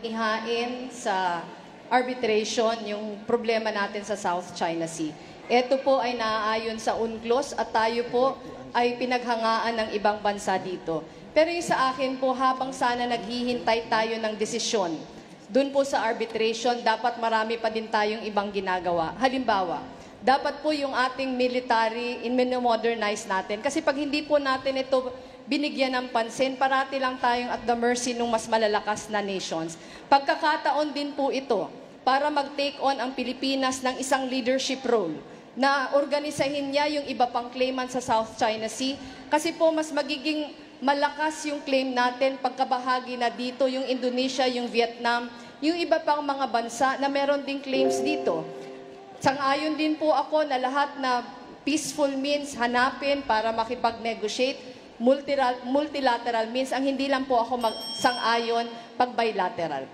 ihain sa arbitration yung problema natin sa South China Sea. Ito po ay naaayon sa UNCLOS at tayo po ay pinaghangaan ng ibang bansa dito. Pero yung sa akin po, habang sana naghihintay tayo ng desisyon, dun po sa arbitration, dapat marami pa din tayong ibang ginagawa. Halimbawa, dapat po yung ating military in-modernize natin. Kasi pag hindi po natin ito binigyan ng pansin, parati lang tayong at the mercy ng mas malalakas na nations. Pagkakataon din po ito para mag-take on ang Pilipinas ng isang leadership role na organisahin niya yung iba pang claimant sa South China Sea. Kasi po mas magiging malakas yung claim natin pagkabahagi na dito, yung Indonesia, yung Vietnam, yung iba pang mga bansa na meron ding claims dito. Sang-ayon din po ako na lahat na peaceful means hanapin para makipag-negotiate, multilateral means. Ang hindi lang po ako sang-ayon pag bilateral.